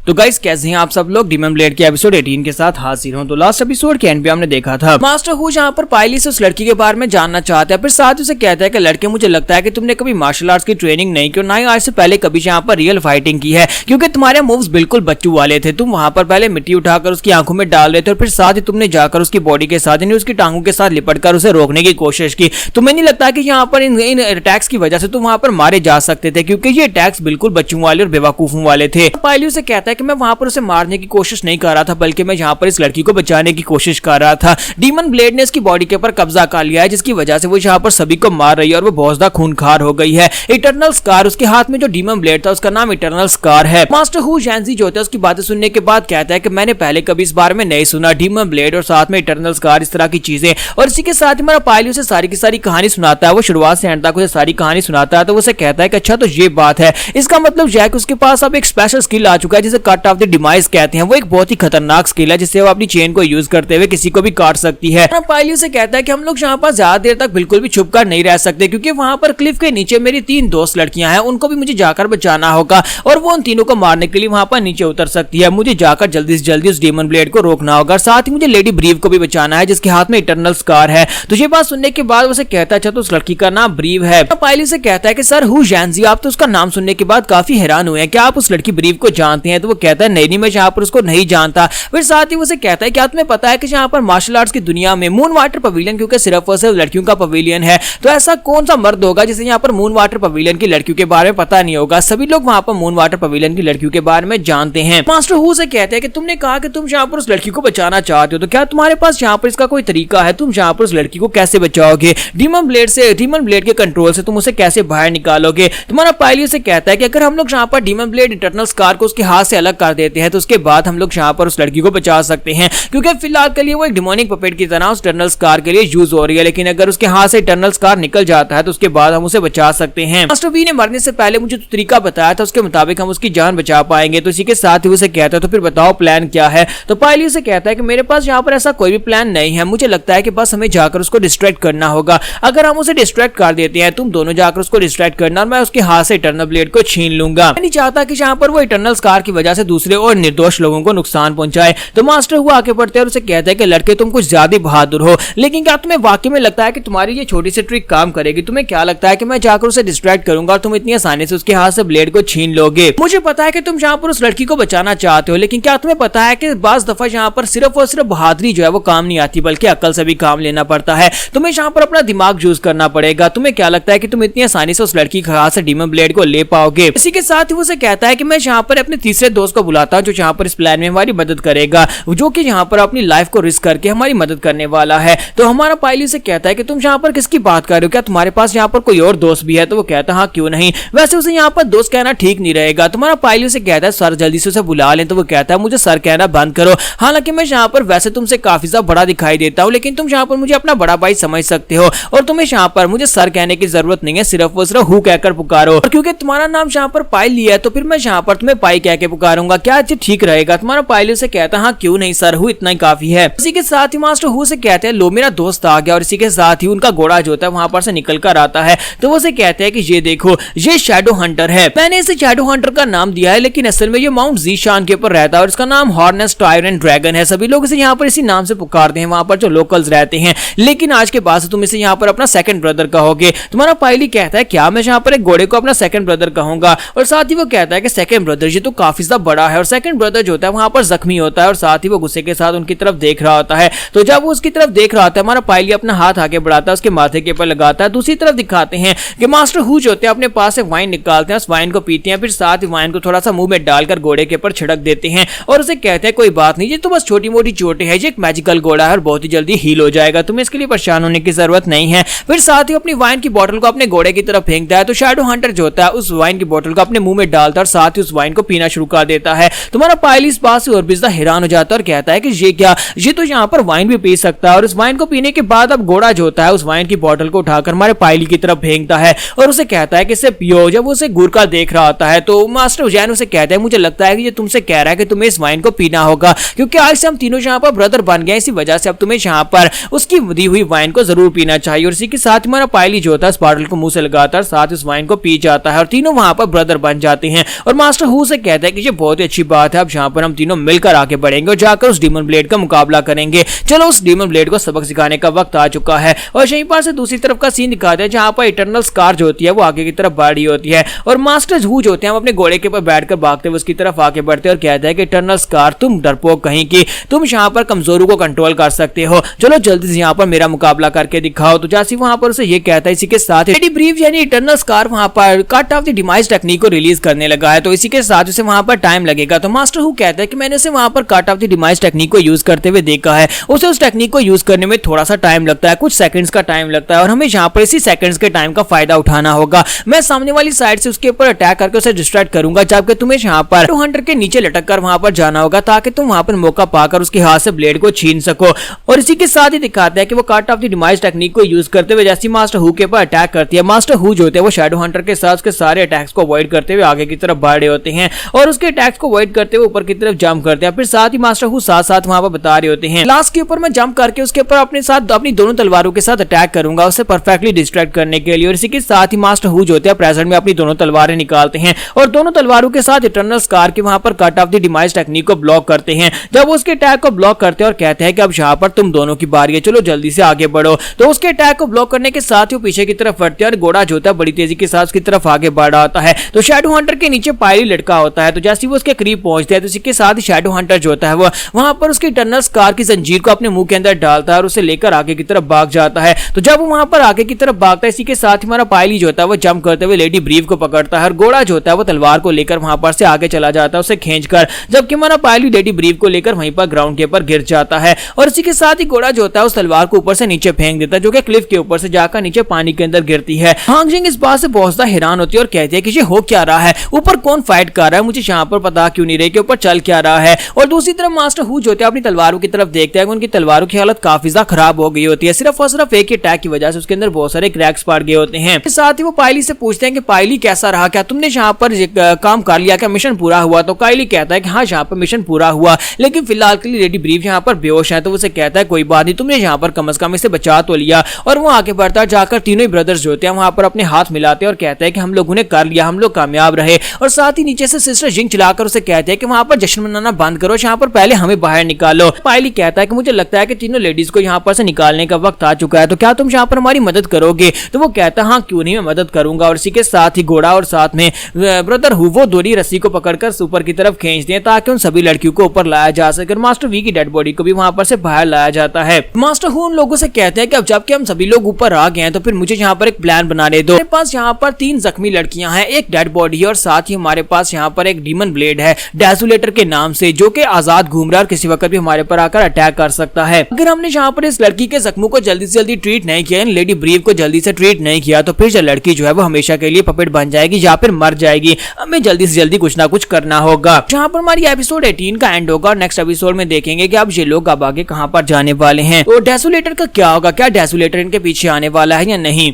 तो गाइस कैसे हैं आप सब लोग। डीमन ब्लेड के एपिसोड 18 के साथ हाजिर हूं। तो लास्ट एपिसोड के एंड पे हमने देखा था मास्टर हु जहां पर पायली से उस लड़की के बारे में जानना चाहता है, फिर साथ ही उसे कहता है कि लड़के मुझे लगता है कि तुमने कभी मार्शल आर्ट्स की ट्रेनिंग नहीं की और ना ही आज से पहले कभी यहाँ पर रियल फाइटिंग की है, क्योंकि तुम्हारे मूव्स बिल्कुल बच्चों वाले थे। तुम वहां पर पहले मिट्टी उठाकर उसकी आंखों में डाल रहे थे और फिर साथ ही तुमने जाकर उसकी बॉडी के साथ यानी उसकी टांगों के साथ लिपटकर उसे रोकने की कोशिश की। तुम्हें नहीं लगता कि यहाँ पर इन अटैक्स की वजह से तुम वहां पर मारे जा सकते थे, क्योंकि ये अटैक्स बिल्कुल बच्चों वाले और बेवकूफों वाले थे। पायली उसे कहता है कि मैं वहां पर उसे मारने की कोशिश नहीं कर रहा था, बल्कि मैं यहाँ पर इस लड़की को बचाने की कोशिश कर रहा था। डीमन ब्लेड ने इसकी बॉडी के ऊपर कब्जा कर लिया है, जिसकी वजह से वो यहाँ पर सभी को मार रही है और वो बहुत ज्यादा खूनखार हो गई है। इटरनल स्कार उसके हाथ में जो डीमन ब्लेड था उसका नाम इटरनल स्कार है। मास्टर हु जैंजी जो होता है उसकी बातें सुनने के बाद कहता है कि मैंने पहले कभी इस बारे में नहीं सुना, डीमन ब्लेड और साथ में इटरनल स्कार इस तरह की चीजें। और इसी के साथ ही मेरा पायली उसे सारी की सारी कहानी सुनाता है। वो शुरुआत से एंड तक उसे सारी कहानी सुनाता है। तो उसे कहता है कि अच्छा तो ये बात है, इसका मतलब जैक उसके पास अब एक स्पेशल स्किल आ चुका है जिसे कट ऑफ द डिमाइस कहते हैं। वो एक बहुत ही खतरनाक स्किल है जिससे वो अपनी चेन को यूज करते हुए किसी को भी काट सकती है। पायली से कहता है कि हम लोग यहाँ पर ज्यादा देर तक बिल्कुल भी छुपकर नहीं रह सकते, क्योंकि वहां पर क्लिफ के नीचे मेरी 3 दोस्त लड़कियां हैं, उनको भी मुझे जाकर बचाना होगा और वो उन तीनों को मारने के लिए वहां पर नीचे उतर सकती है। मुझे जाकर जल्दी से जल्दी उस डीमन ब्लेड को रोकना होगा। साथ ही मुझे लेडी ब्रीव को भी बचाना है जिसके हाथ में इटरनल स्कार है। तो ये बात सुनने के बाद उसे कहता है अच्छा तो उस लड़की का नाम ब्रीव है। पायली से कहता है कि सर हु जैंजी आप तो उसका नाम सुनने के बाद काफी हैरान हुए हैं, क्या आप उस लड़की ब्रीव को जानते हैं? तो वो कहता है नहीं मैं यहाँ पर उसको नहीं जानता। फिर साथ ही उसे कहता है कि तुम्हें पता है कि यहाँ पर मार्शल आर्ट्स की दुनिया में मून वाटर पवेलियन क्योंकि सिर्फ और सिर्फ लड़कियों का पवेलियन है, तो ऐसा कौन सा मर्द होगा जिसे यहाँ पर मून वाटर पवेलियन की लड़कियों के बारे में पता नहीं होगा? सभी लोग वहां पर मून वाटर पवेलियन की लड़कियों के बारे में जानते हैं। मास्टर हु से कहते हैं कि तुमने कहा कि तुम यहाँ पर उस लड़की को बचाना चाहते हो, तो क्या तुम्हारे पास यहाँ पर इसका कोई तरीका है? तुम यहाँ पर उस लड़की को कैसे बचाओगे? डीमन ब्लेड के कंट्रोल से तुम उसे कैसे बाहर निकालोगे? तुम्हारा पायली से कहता है कि अगर हम लोग यहाँ पर डीमन ब्लेड इटरनल स्कार को उसके हाथ से अलग कर देते हैं तो उसके बाद हम लोग यहाँ पर उस लड़की को बचा सकते हैं, क्योंकि फिलहाल के लिए वो एक डिमोनिक पपेट की तरह उस इटरनल स्कार के लिए यूज हो रही है। लेकिन अगर उसके हाथ से इटरनल स्कार निकल जाता है तो उसके बाद हम उसे बचा सकते हैं। मास्टर वी ने मरने से पहले मुझे तरीका बताया था, उसके मुताबिक हम उसकी जान बचा पाएंगे। तो इसी के साथ ही उसे कहता है तो फिर बताओ प्लान क्या है? तो पायली उसे कहता है कि मेरे पास यहाँ पर ऐसा कोई भी प्लान नहीं है, मुझे लगता है कि बस हमें जाकर उसको डिस्ट्रैक्ट करना होगा। अगर हम उसे डिस्ट्रैक्ट कर देते हैं, तुम दोनों जाकर उसको डिस्ट्रैक्ट करना और मैं उसके हाथ से इटरनल ब्लेड को छीन लूंगा। मैं नहीं चाहता कि यहाँ पर वो इटरनल स्कार की वजह से दूसरे और निर्दोष लोगों को नुकसान पहुंचाए। तो मास्टर हुआ आगे बढ़ते हैं और उसे कहता है कि लड़के तुम कुछ ज्यादा बहादुर हो, लेकिन क्या तुम्हें वाकई में लगता है कि तुम्हारी ये छोटी सी ट्रिक काम करेगी? तुम्हें क्या लगता है कि मैं जाकर उसे डिस्ट्रैक्ट करूंगा और तुम इतनी आसानी से उसके हाथ से ब्लेड को छीन लोगे? मुझे पता है कि तुम यहाँ पर उस लड़की को बचाना चाहते हो, लेकिन क्या तुम्हें पता है कि बाज दफा यहाँ पर सिर्फ और सिर्फ बहादुरी जो है वो काम नहीं आती, बल्कि अक्ल से भी काम लेना पड़ता है। तुम्हें यहाँ पर अपना दिमाग यूज करना पड़ेगा। तुम्हें क्या लगता है कि तुम इतनी आसानी से उस लड़की के हाथ से डीमन ब्लेड को ले पाओगे? इसी के साथ ही उसे कहता है कि मैं यहाँ पर अपने तीसरे दोस्त को बुलाता हूँ जो यहाँ पर इस प्लान में हमारी मदद करेगा, जो कि यहाँ पर अपनी लाइफ को रिस्क करके हमारी मदद करने वाला है। तो हमारा पायली से कहता है कि तुम यहाँ पर किसकी बात कर रहे हो? क्या तुम्हारे पास यहाँ पर कोई और दोस्त भी है? तो वो कहता है हाँ क्यों नहीं। वैसे उसे यहाँ पर दोस्त कहना ठीक नहीं रहेगा। तुम्हारा पायली से कहता है सर जल्दी से उसे बुला लें। तो वो कहता है मुझे सर कहना बंद करो। हालांकि मैं यहाँ पर वैसे तुमसे काफी ज्यादा बड़ा दिखाई देता हूँ, लेकिन तुम यहाँ पर मुझे अपना बड़ा भाई समझ सकते हो और तुम्हें यहाँ पर मुझे सर कहने की जरूरत नहीं है, सिर्फ और सिर्फ हु कहकर पुकारो। और क्योंकि तुम्हारा नाम यहाँ पर पायली है तो फिर मैं यहाँ पर तुम्हें पाई कह के पुकारूंगा, क्या ठीक रहेगा? तुम्हारा पायली से कहता है हाँ क्यों नहीं सर, हु इतना ही काफी है। इसी के साथ ही मास्टर हु से कहते हैं लो मेरा दोस्त आ गया। और इसी के साथ ही उनका घोड़ा जो होता है वहां पर से निकल कर आता है। तो वो से कहते हैं कि ये देखो ये शैडो हंटर है। मैंने इसे शैडो हंटर का नाम दिया है, लेकिन असल में ये माउंट जीशान के ऊपर रहता है और इसका नाम हॉर्नेस टायरेंट ड्रैगन है। सभी लोग इसे यहाँ पर इसी नाम से पुकारते हैं वहां पर जो लोकल्स रहते हैं, लेकिन आज के बाद से तुम इसे यहाँ पर अपना सेकंड ब्रदर कहोगे। तुम्हारा पायली कहता है क्या मैं यहाँ पर एक घोड़े को अपना सेकंड ब्रदर कहूंगा? और साथ ही वो कहता है कि सेकंड ब्रदर ये तो काफी ज्यादा बड़ा है और सेकंड ब्रदर जो होता है वहां पर जख्मी होता है और साथ ही वो गुस्से के साथ उनकी तरफ देख रहा होता है। तो जब वो उसकी तरफ देख रहा होता है हमारा पायली अपना हाथ आगे बढ़ाता है, उसके माथे के ऊपर लगाता है। दूसरी तरफ दिखाते हैं कि मास्टर हु जो होते हैं अपने पास से वाइन निकालते हैं, उस वाइन को पीते हैं, फिर साथ ही वाइन को थोड़ा सा मुंह में डालकर घोड़े के ऊपर छिड़क देते हैं और उसे कहते हैं कोई बात नहीं, ये तो बस छोटी मोटी चोटें हैं, ये एक मैजिकल घोड़ा है और बहुत ही जल्दी हील हो जाएगा, तुम्हें इसके लिए परेशान होने की जरूरत नहीं है। फिर साथ ही अपनी वाइन की बोतल को अपने घोड़े की तरफ फेंकता है। तो शैडो हंटर जो होता है उस वाइन की बोतल को अपने मुंह में डालता है और साथ ही उस वाइन को पीना शुरू कर देता है। तुम्हारा पायली इस बात से और भी ज्यादा हैरान हो जाता है और कहता है कि ये क्या, ये तो यहाँ पर वाइन भी पी सकता है। और इस वाइन को पीने के बाद अब घोड़ा जो होता है उस वाइन की बोतल को उठाकर हमारे पायली की तरफ फेंकता है और उसे कहता है कि इसे पियो। जब वो उसे घूर कर देख रहा होता है तो मास्टर उजैन उसे कहता है मुझे लगता है कि ये तुमसे कह रहा है कि तुम्हें इस वाइन को पीना होगा, क्योंकि आज से हम तीनों यहाँ पर ब्रदर बन गए, इसी वजह से अब तुम्हें यहाँ पर उसकी दी हुई वाइन को जरूर पीना चाहिए। और इसी के साथ हमारा पायली जो होता है इस बॉटल को मुंह से लगाता है, साथ इस वाइन को पी जाता है और तीनों वहां पर ब्रदर बन जाते हैं। और मास्टर हु से कहता है कि ये बहुत ही अच्छी बात है। अब यहाँ पर हम तीनों मिलकर आगे बढ़ेंगे और जाकर उस डीमन ब्लेड का मुकाबला करेंगे। चलो उस डीमन ब्लेड को सबक सिखाने का वक्त आ चुका है। और यहीं पर से दूसरी तरफ का सीन दिखाते हैं जहाँ पर इटर्नल स्कार जो होती है वो आगे की तरफ बढ़ रही होती है और मास्टर हू जो होते हैं वो अपने घोड़े के ऊपर बैठकर भागते हुए उसकी तरफ आगे बढ़ते हैं और कहते हैं कि इटर्नल स्कार तुम डरपोक कहीं की, तुम यहाँ पर कमजोरों को कंट्रोल कर सकते हो, चलो जल्दी से यहाँ पर मेरा मुकाबला करके दिखाओ। तो जैसे वहां पर उसे ये कहता है, इसी के साथ लेडी ब्रीव यानी इटर्नल स्कार वहां पर cut off the demise technique को रिलीज करने लगा है, तो इसी के साथ उसे वहां पर टाइम लगेगा। तो मास्टर हू कहता है कि मैंने उसे वहां पर cut off the demise technique को यूज करते हुए देखा है, उसे उस टेक्निक को यूज करने में थोड़ा सा टाइम लगता है, कुछ सेकंड्स का टाइम लगता है और हमें यहाँ पर इसी सेकंड्स के टाइम का फायदा उठाना होगा। मैं सामने वाली साइड से उसके ऊपर अटैक करके उसे डिस्ट्रैक्ट करूंगा, जबकि तुम्हें यहाँ पर हंटर के नीचे लटक कर वहां पर जाना होगा ताकि तुम वहां पर मौका पाकर उसके हाथ से ब्लेड को छीन सको। और इसी के साथ ही दिखाते हैं कि वो cut off the demise technique को यूज करते हुए जैसे मास्टर हू के ऊपर अटैक करती है, मास्टर हू जो होते हैं वो शैडो हंटर के साथ उसके सारे अटैक्स को अवॉइड करते हुए आगे की तरफ बढ़ रहे होते हैं और उसके अटैक्स को अवॉइड करते हुए ऊपर की तरफ जंप करते हैं। फिर साथ ही मास्टर हू साथ साथ वहां पर बता रहे होते हैं लास्ट के ऊपर मैं जंप करके उसके ऊपर अपने साथ अपनी दोनों तलवारों के साथ अटैक करूंगा उसे परफेक्टली डिस्ट्रैक्ट करने के लिए। और इसी के साथ ही मास्टर हू जो होते हैं प्रेजेंट में अपनी दोनों तलवारें निकालते हैं और दोनों तलवारों के साथ इटर्नल स्कार के वहां पर cut off the demise technique को ब्लॉक करते हैं। जब उसके अटैक को ब्लॉक करते हैं और कहते हैं कि अब यहाँ पर तुम दोनों की बारी है, चलो जल्दी से आगे बढ़ो। तो उसके अटैक को ब्लॉक करने के साथ ही पीछे की तरफ बढ़ते हैं और घोड़ा जो होता है बड़ी तेजी के साथ उसकी तरफ आगे बढ़ रहा होता है। तो शैडो हंटर के नीचे पायली लटका होता है, तो जैसे वो उसके करीब पहुंचते हैं तो इसी के साथ ही शैडो हंटर जो होता है वो वहां पर उसकी इटर्नल स्कार की जंजीर को अपने मुंह के अंदर डालता है और उसे लेकर आगे की तरफ भाग जाता है। तो जब वो वहां पर आगे की तरफ भागता है इसी के साथ ही हमारा पायली जो होता है वो जंप करते हुए लेडी ब्रीव को पकड़ता है और घोड़ा जो होता है वो तलवार को लेकर वहां पर से आगे चला जाता है उसे खींचकर, जबकि हमारा पायली लेडी ब्रीव को लेकर वहीं पर ग्राउंड के ऊपर गिर जाता है। और इसी के साथ ही घोड़ा जो होता है उस तलवार को ऊपर से नीचे फेंक देता है जो कि क्लिफ के ऊपर से जाकर नीचे पानी के अंदर गिरती है। हांग जिंग इस बात से बहुत ज्यादा हैरान होती है और कहती है कि ये हो क्या रहा है, ऊपर कौन फाइट कर रहा है, मुझे यहाँ पर पता क्यों नहीं रही कि ऊपर चल क्या रहा है। और दूसरी तरफ मास्टर हू जो होते हैं अपनी तलवारों की तरफ देखते हैं कि उनकी तलवारों की हालत काफी ज्यादा खराब हो गई होती है, सिर्फ और सिर्फ एक अटैक की वजह से उसके अंदर बहुत सारे क्रैक्स पड़ गए होते हैं। साथ ही वो पायली से पूछते हैं कि पायली कैसा रहा, क्या तुमने यहाँ पर काम कर लिया, क्या मिशन पूरा हुआ। तो कायली कहता है कि हाँ यहाँ पर मिशन पूरा हुआ, लेकिन फिलहाल के लिए लेडी ब्रीव यहाँ पर बेहोश है। तो उसे कहता है कोई बात नहीं, तुमने यहाँ पर कम से कम इसे बचा तो लिया। और वो आगे बढ़ता है, जाकर तीनों ही ब्रदर्स जो होते हैं वहां पर अपने हाथ मिलाते हैं और कहते हैं कि हम लोगों ने कर लिया, हम लोग कामयाब रहे। और साथ ही नीचे से सिस्टर जिंग चलाकर उसे कहते हैं कि वहां पर जश्न मनाना बंद करो, यहाँ पर पहले हमें बाहर निकालो। पायली कहता है कि मुझे लगता है कि तीनों लेडीज को यहाँ पर से निकालने का वक्त आ चुका है, तो क्या तुम यहाँ पर हमारी मदद करोगे। तो वो कहता है हाँ क्यों नहीं, मैं मदद करूंगा। और इसी के साथ ही घोड़ा और साथ में ब्रदर हू वो दोनों रस्सी को पकड़कर ऊपर की तरफ खींचते हैं ताकि उन सभी लड़कियों को ऊपर लाया जा सके। मास्टर वी की डेड बॉडी को भी वहां पर से बाहर लाया जाता है। मास्टर हू उन लोगों से कहते हैं कि अब जबकि हम सभी लोग ऊपर आ गए हैं तो फिर मुझे यहाँ पर एक प्लान बनाने दो। मेरे पास यहाँ पर 3 जख्मी लड़कियां हैं, एक डेड बॉडी है और साथ ही हमारे पास यहाँ पर एक डीमन ब्लेड है डेजुलेटर के नाम से, जो कि आजाद घूम रहा है और किसी वक्त भी हमारे पर आकर अटैक कर सकता है। अगर हमने यहाँ पर इस लड़की के जख्मों को जल्दी से जल्दी ट्रीट नहीं किया, लेडी ब्रीव को जल्दी से ट्रीट नहीं किया, तो फिर लड़की जो है वो हमेशा के लिए पपेट बन जाएगी या फिर मर जाएगी। हमें जल्दी से जल्दी कुछ ना कुछ करना होगा। जहाँ पर हमारी एपिसोड 18 का एंड होगा और नेक्स्ट एपिसोड में देखेंगे कि अब ये लोग अब आगे कहाँ पर जाने वाले हैं, तो डेजुलेटर का क्या होगा, क्या डेजुलेटर इनके पीछे आने वाला है या नहीं।